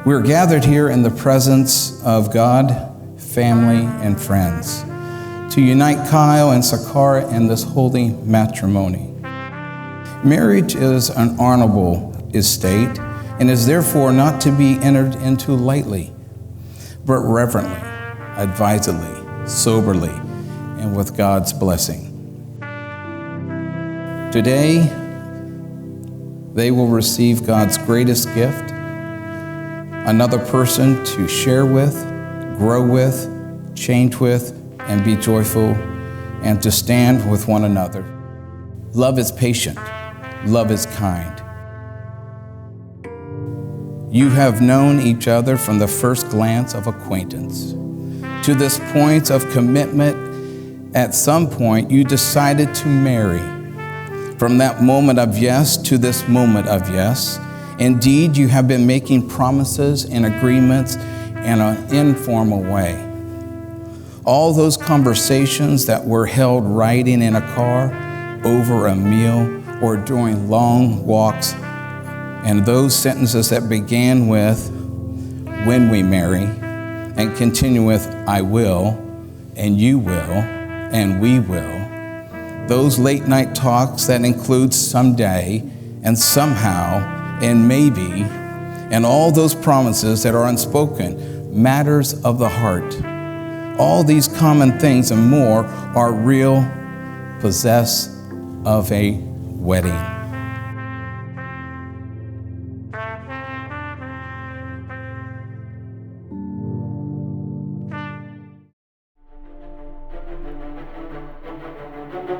We're gathered here in the presence of God, family, and friends to unite Kyle and Saccara in this holy matrimony. Marriage is an honorable estate and is therefore not to be entered into lightly, but reverently, advisedly, soberly, and with God's blessing. Today, they will receive God's greatest gift, another person to share with, grow with, change with, and be joyful, and to stand with one another. Love is patient. Love is kind. You have known each other from the first glance of acquaintance. To this point of commitment, at some point you decided to marry. From that moment of yes to this moment of yes, indeed you have been making promises and agreements in an informal way. All those conversations that were held riding in a car, over a meal, or during long walks, and those sentences that began with, when we marry, and continue with, I will, and you will, and we will. Those late night talks that include someday, and somehow, and maybe, and all those promises that are unspoken, matters of the heart. All these common things and more are real, possess of a wedding.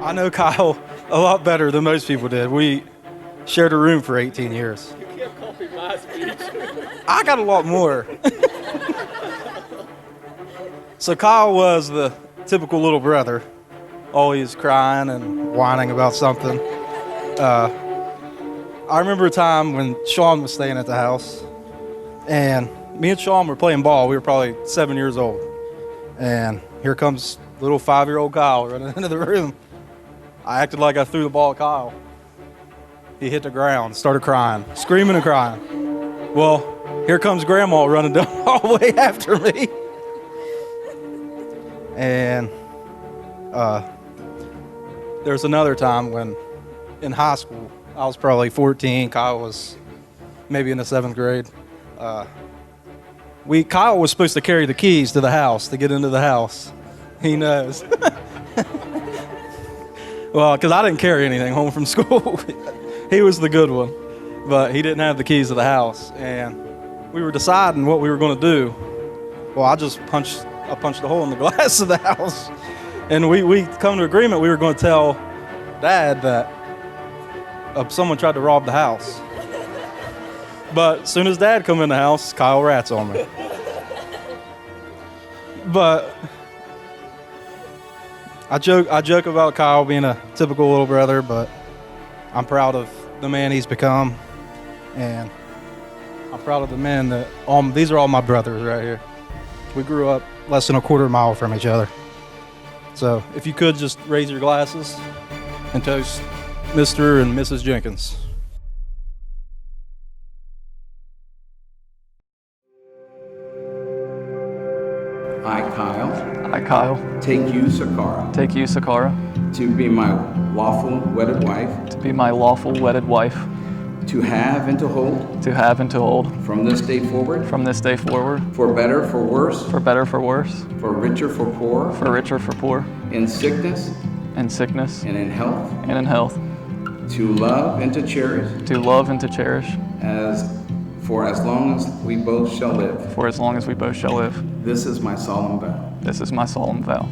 I know Kyle a lot better than most people did. We shared a room for 18 years. You can't copy my speech. I got a lot more. So Kyle was the typical little brother, always crying and whining about something. I remember a time when Sean was staying at the house, and me and Sean were playing ball. We were probably 7 years old. And here comes little 5-year-old Kyle running into the room. I acted like I threw the ball at Kyle. He hit the ground, started crying, screaming and crying. Well, here comes Grandma running down the hallway after me. And there's another time when in high school, I was probably 14, Kyle was maybe in the 7th grade. Kyle was supposed to carry the keys to the house to get into the house. He knows. Well, because I didn't carry anything home from school. He was the good one, but he didn't have the keys to the house. And we were deciding what we were going to do. Well, I punched a hole in the glass of the house. And we come to agreement we were going to tell Dad that someone tried to rob the house. But as soon as Dad come in the house, Kyle rats on me. But I joke about Kyle being a typical little brother, but I'm proud of the man he's become, and I'm proud of the men that these are all my brothers right here. We grew up less than a quarter mile from each other. So if you could just raise your glasses and toast Mr. and Mrs. Jenkins. I, Kyle, take you, Saccara, to be my lawful wedded wife, to have and to hold, from this day forward, for better, for worse, for richer, for poor, in sickness, and in health, to love and to cherish, for as long as we both shall live. This is my solemn vow.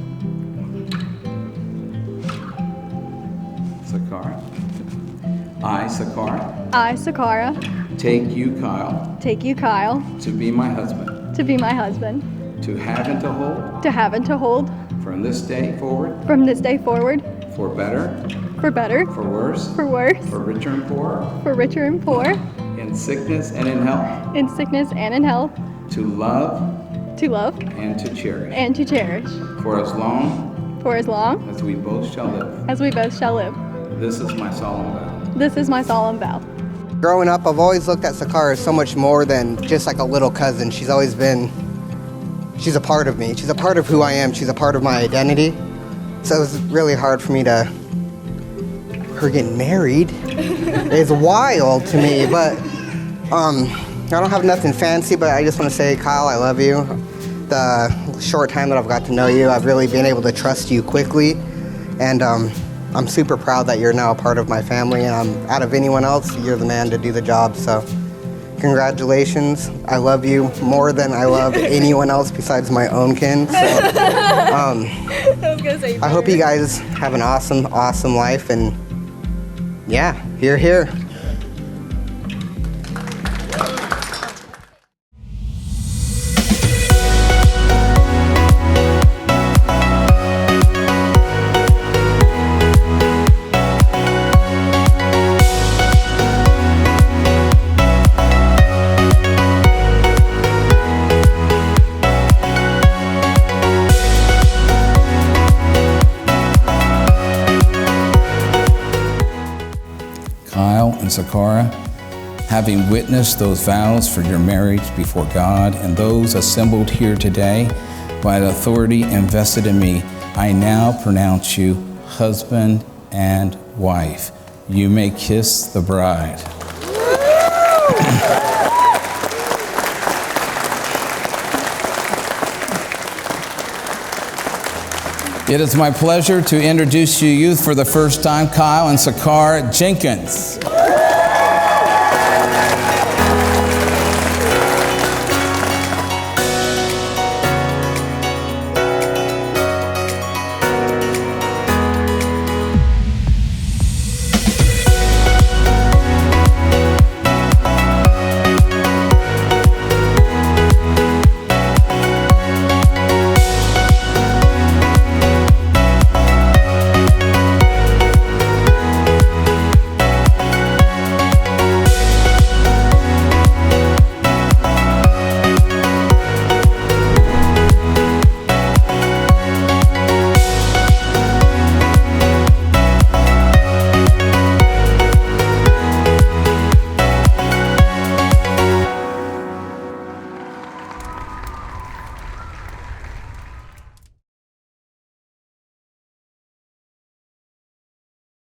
Saccara. I, Saccara, take you, Kyle, to be my husband, to have and to hold, from this day forward, for better, for worse, for richer and poor, in sickness and in health, to love and to cherish, for as long as we both shall live. As we both shall live. This is my solemn vow. This is my solemn vow. Growing up, I've always looked at Saccara as so much more than just like a little cousin. She's always been, she's a part of me. She's a part of who I am. She's a part of my identity. So it was really hard for me to, her getting married is wild to me, but I don't have nothing fancy, but I just want to say, Kyle, I love you. The short time that I've got to know you, I've really been able to trust you quickly, and I'm super proud that you're now a part of my family, and out of anyone else, you're the man to do the job, so congratulations. I love you more than I love anyone else besides my own kin, so I hope you guys have an awesome, awesome life, and yeah, hear, hear. Kyle and Saccara, having witnessed those vows for your marriage before God and those assembled here today, by the authority invested in me, I now pronounce you husband and wife. You may kiss the bride. It is my pleasure to introduce you for the first time, Kyle and Saccara Jenkins.